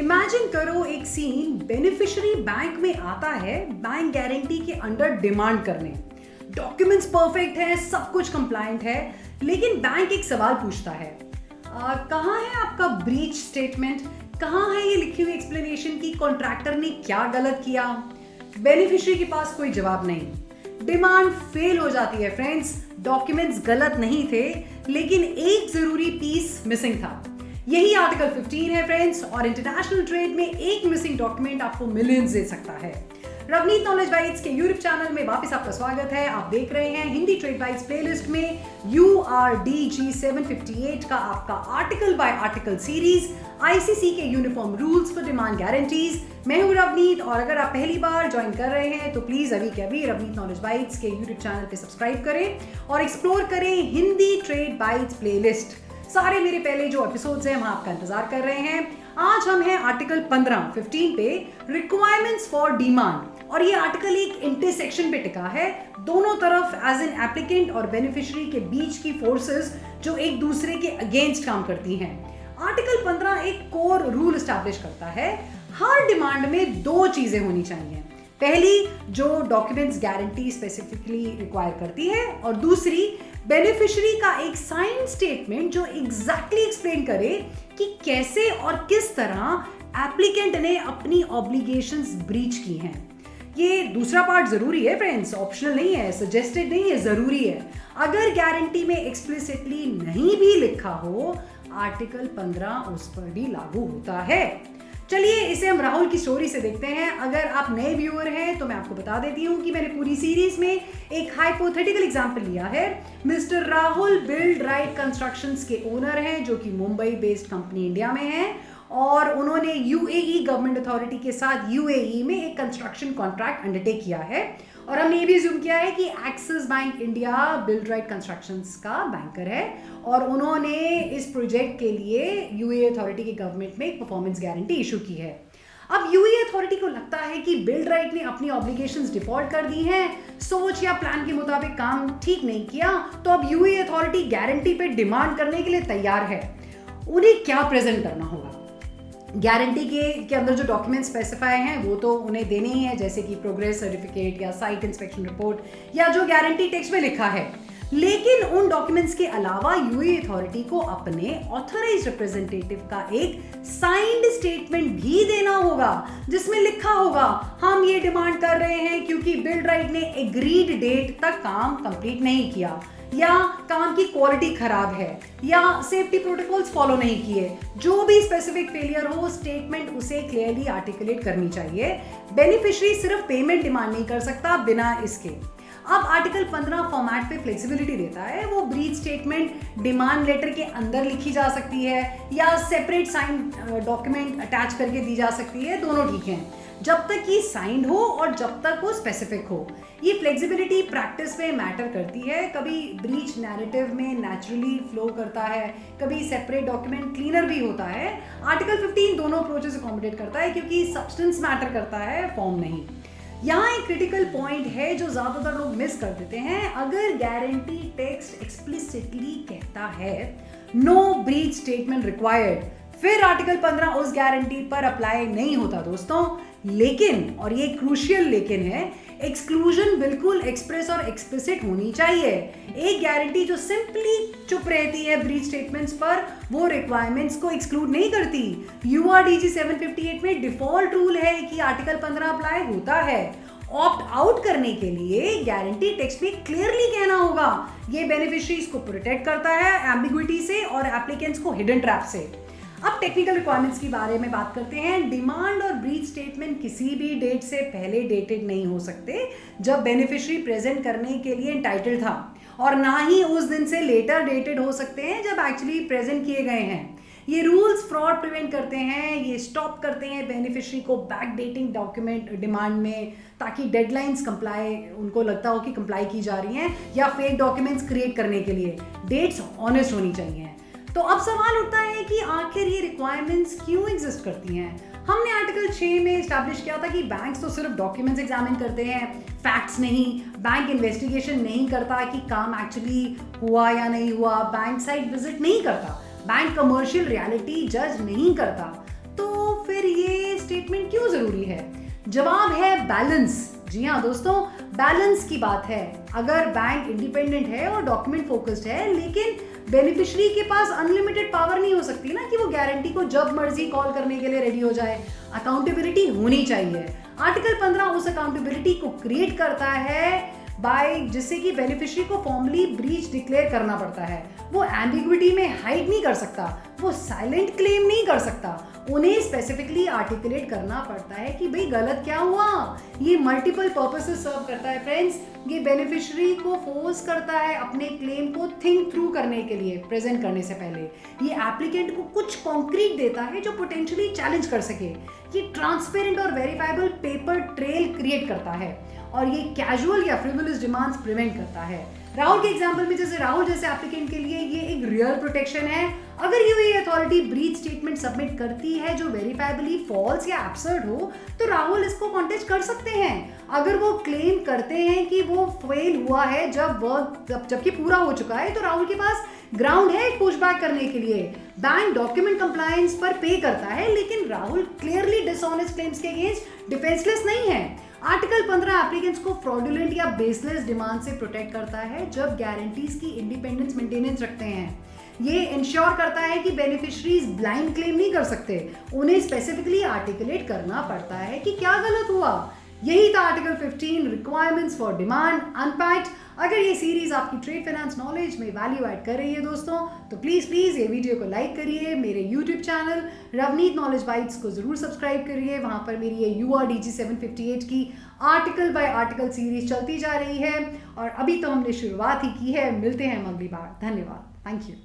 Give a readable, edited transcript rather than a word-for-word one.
Imagine करो एक scene, beneficiary bank में आता है बैंक गारंटी के अंडर डिमांड करने। डॉक्यूमेंट्स परफेक्ट है, सब कुछ कंप्लायंट है, लेकिन बैंक एक सवाल पूछता है, कहाँ है आपका ब्रीच स्टेटमेंट? कहाँ है ये लिखी हुई एक्सप्लेनेशन कि कॉन्ट्रैक्टर ने क्या गलत किया? बेनिफिशियरी के पास कोई जवाब नहीं। डिमांड फेल हो जाती है फ्रेंड्स। डॉक्यूमेंट्स गलत नहीं थे, लेकिन एक जरूरी पीस मिसिंग था। यही आर्टिकल 15 है फ्रेंड्स, और इंटरनेशनल ट्रेड में एक मिसिंग डॉक्यूमेंट आपको मिलियंस दे सकता है। रवनीत नॉलेज बाइट्स के यूट्यूब चैनल में वापस आपका स्वागत है। आप देख रहे हैं हिंदी ट्रेड बाइट्स प्लेलिस्ट में URDG 758 का आपका article by article series, ICC के uniform rules for demand guarantees. मैं हूं रवनीत, और अगर आप पहली बार ज्वाइन कर रहे हैं तो प्लीज अभी के अभी रवनीत नॉलेज बाइट्स के यूट्यूब चैनल पे सब्सक्राइब करें और एक्सप्लोर करें हिंदी ट्रेड बाइट्स प्लेलिस्ट। सारे मेरे पहले जो एपिसोड्स हैं वहां आपका इंतजार कर रहे हैं। आज हम हैं आर्टिकल 15 पे, रिक्वायरमेंट्स फॉर डिमांड, और ये आर्टिकल एक इंटरसेक्शन पे टिका है। दोनों तरफ एज एन एप्लीकेंट और बेनिफिशियरी के बीच की फोर्सेस जो एक दूसरे के अगेंस्ट काम करती हैं। आर्टिकल 15 एक कोर रूल एस्टैब्लिश करता है, हर डिमांड में दो चीजें होनी चाहिए। पहली, जो डॉक्यूमेंट्स गारंटी स्पेसिफिकली रिक्वायर करती है, और दूसरी बेनिफिशियरी का एक साइन स्टेटमेंट जो एग्जैक्टली एक्सप्लेन करे कि कैसे और किस तरह एप्लीकेंट ने अपनी ऑब्लिगेशंस ब्रीच की हैं। ये दूसरा पार्ट जरूरी है फ्रेंड्स, ऑप्शनल नहीं है, सजेस्टेड नहीं है, जरूरी है। अगर गारंटी में एक्सप्लिसिटली नहीं भी लिखा हो, आर्टिकल 15 उस पर भी लागू होता है। चलिए इसे हम राहुल की स्टोरी से देखते हैं। अगर आप नए व्यूअर हैं तो मैं आपको बता देती हूँ कि मैंने पूरी सीरीज में एक हाइपोथेटिकल एग्जांपल लिया है। Mister Rahul build right constructions के ओनर हैं, जो कि मुंबई बेस्ड कंपनी इंडिया में है, और उन्होंने UAE गवर्नमेंट अथॉरिटी के साथ UAE में एक कंस्ट्रक्शन कॉन्ट्रैक्ट अंडरटेक किया है। और हमने ये भी अज्यूम किया है कि axis bank India build right constructions का बैंकर है, और उन्होंने इस प्रोजेक्ट के लिए UAE अथॉरिटी की गवर्नमेंट में एक परफॉर्मेंस गारंटी इशू की है। अब UAE अथॉरिटी को लगता है कि बिल्ड राइट ने अपनी ऑब्लिगेशंस डिफॉल्ट कर दी हैं, सोच या प्लान के मुताबिक काम ठीक नहीं किया, तो अब UAE अथॉरिटी गारंटी पे डिमांड करने के लिए तैयार है। उन्हें क्या प्रेजेंट करना होगा? गारंटी के अंदर जो डॉक्यूमेंट स्पेसिफाई हैं वो तो उन्हें देने ही है, जैसे कि प्रोग्रेस सर्टिफिकेट या साइट इंस्पेक्शन रिपोर्ट या जो गारंटी टेक्स्ट में लिखा है। लेकिन उन डॉक्यूमेंट्स के अलावा UAE अथॉरिटी को अपने ऑथराइज्ड रिप्रेजेंटेटिव का एक साइंड स्टेटमेंट भी देना होगा, जिसमें लिखा होगा, हम ये डिमांड कर रहे हैं क्योंकि बिल्ड राइट ने एग्रीड डेट तक काम कंप्लीट नहीं किया, या काम की क्वालिटी खराब है, या सेफ्टी प्रोटोकॉल्स फॉलो नहीं किए। जो भी स्पेसिफिक फेलियर हो, स्टेटमेंट उसे क्लियरली आर्टिकुलेट करनी चाहिए। बेनिफिशियरी सिर्फ पेमेंट डिमांड नहीं कर सकता बिना इसके। अब आर्टिकल 15 फॉर्मेट पे फ्लेक्सिबिलिटी देता है। वो ब्रीच स्टेटमेंट डिमांड लेटर के अंदर लिखी जा सकती है, या सेपरेट साइन डॉक्यूमेंट अटैच करके दी जा सकती है, दोनों ठीक हैं, जब तक ये साइंड हो और जब तक वो स्पेसिफिक हो। ये फ्लेक्सिबिलिटी प्रैक्टिस में मैटर करती है। कभी ब्रीच नैरेटिव में नेचुरली फ्लो करता है, कभी सेपरेट डॉक्यूमेंट क्लीनर भी होता है। आर्टिकल 15 दोनों अप्रोचेस अकोमोडेट करता है, क्योंकि सब्सटेंस मैटर करता है, फॉर्म नहीं। यहाँ एक क्रिटिकल पॉइंट है जो ज्यादातर लोग मिस कर देते हैं। अगर गारंटी टेक्स्ट एक्सप्लिसिटली कहता है नो ब्रीच स्टेटमेंट रिक्वायर्ड, फिर आर्टिकल 15 उस गारंटी पर अप्लाई नहीं होता दोस्तों। लेकिन, और ये क्रूशियल लेकिन है, एक्सक्लूजन बिल्कुल एक्सप्रेस और एक्सप्लिसिट होनी चाहिए। एक गारंटी जो सिंपली चुप रहती है ब्रीच स्टेटमेंट्स पर, वो रिक्वायरमेंट्स को एक्सक्लूड नहीं करती। URDG 758 में डिफॉल्ट रूल है कि आर्टिकल 15 अप्लाई होता है। ऑप्ट आउट करने के लिए गारंटी टेक्स्ट में क्लियरली कहना होगा। ये बेनिफिशियरीज को प्रोटेक्ट करता है एम्बिग्विटी से और एप्लीकेंट्स को हिडन ट्रैप से। अब टेक्निकल रिक्वायरमेंट्स के बारे में बात करते हैं। डिमांड और ब्रीच स्टेटमेंट किसी भी डेट से पहले डेटेड नहीं हो सकते जब बेनिफिशियरी प्रेजेंट करने के लिए एंटाइटल्ड था, और ना ही उस दिन से लेटर डेटेड हो सकते हैं जब एक्चुअली प्रेजेंट किए गए हैं। ये रूल्स फ्रॉड प्रिवेंट करते हैं, ये स्टॉप करते हैं बेनिफिशियरी को बैक डेटिंग डॉक्यूमेंट डिमांड में, ताकि डेडलाइंस कंप्लाई, उनको लगता हो कि कंप्लाई की जा रही हैं, या फेक डॉक्यूमेंट्स क्रिएट करने के लिए डेट्स ऑनेस्ट होनी चाहिए। तो अब सवाल उठता है कि आखिर ये रिक्वायरमेंट्स क्यों एग्जिस्ट करती हैं? हमने आर्टिकल 6 में एस्टैब्लिश किया था कि बैंक्स तो सिर्फ डॉक्यूमेंट्स एग्जामिन करते हैं, फैक्ट्स नहीं। बैंक इन्वेस्टिगेशन नहीं करता कि काम एक्चुअली हुआ या नहीं हुआ, बैंक साइट विजिट नहीं करता, बैंक कमर्शियल रियलिटी जज नहीं करता। तो फिर ये स्टेटमेंट क्यों जरूरी है? जवाब है बैलेंस। जी हाँ दोस्तों, बैलेंस की बात है। अगर बैंक इंडिपेंडेंट है और डॉक्यूमेंट फोकस्ड है, लेकिन बेनिफिशियरी के पास अनलिमिटेड पावर नहीं हो सकती ना कि वो गारंटी को जब मर्जी कॉल करने के लिए रेडी हो जाए। अकाउंटेबिलिटी होनी चाहिए। आर्टिकल 15 उस अकाउंटेबिलिटी को क्रिएट करता है जिससे कि बेनिफिशियरी को फॉर्मली ब्रीच डिक्लेयर करना पड़ता है। वो एम्बिग्विटी में हाइड नहीं कर सकता, वो साइलेंट क्लेम नहीं कर सकता, उन्हें स्पेसिफिकली आर्टिकुलेट करना पड़ता है कि भाई गलत क्या हुआ। ये मल्टीपल पर्पसेस सर्व करता है फ्रेंड्स। ये बेनिफिशियरी को फोर्स करता है अपने क्लेम को थिंक थ्रू करने के लिए, प्रेजेंट करने से पहले। ये एप्लीकेंट को कुछ कॉन्क्रीट देता है जो पोटेंशियली चैलेंज कर सके। ये ट्रांसपेरेंट और वेरीफाइबल पेपर ट्रेल क्रिएट करता है और ये कैजुअल या फ्रिवोलस डिमांड्स प्रिवेंट करता है। राहुल के एग्जांपल में जैसे राहुल जैसे एप्लीकेंट के लिए ये एक रियल प्रोटेक्शन है। अगर ये अथॉरिटी ब्रीच स्टेटमेंट सबमिट करती है जो वेरीफाइबली फॉल्स या एब्सर्ड हो, तो राहुल इसको कॉन्टेस्ट कर सकते हैं। अगर वो क्लेम करते हैं कि वो फेल हुआ है जबकि पूरा हो चुका है, तो राहुल के पास ग्राउंड है पुशबैक करने के लिए। बैंक डॉक्यूमेंट कंप्लायंस पर पे करता है, लेकिन राहुल क्लियरली डिसऑनेस्ट क्लेम्स के अगेंस्ट डिफेंसलेस नहीं है। आर्टिकल 15 एप्लीकेंट्स को फ्रॉडुलेंट या बेसलेस डिमांड से प्रोटेक्ट करता है जब गारंटीज की इंडिपेंडेंस मेंटेनेंस रखते हैं। ये इंश्योर करता है कि बेनिफिशियरीज ब्लाइंड क्लेम नहीं कर सकते, उन्हें स्पेसिफिकली आर्टिकुलेट करना पड़ता है कि क्या गलत हुआ। यही था article 15 requirements for demand unpacked. अगर ये सीरीज आपकी ट्रेड फाइनेंस नॉलेज में वैल्यू ऐड कर रही है दोस्तों, तो प्लीज ये वीडियो को लाइक करिए। मेरे YouTube channel Ravneet knowledge bytes को जरूर सब्सक्राइब करिए। वहां पर मेरी ये URDG 758 की आर्टिकल बाय आर्टिकल सीरीज चलती जा रही है और अभी तो हमने शुरुआत ही की है। मिलते हैं अगली बार। धन्यवाद। Thank you.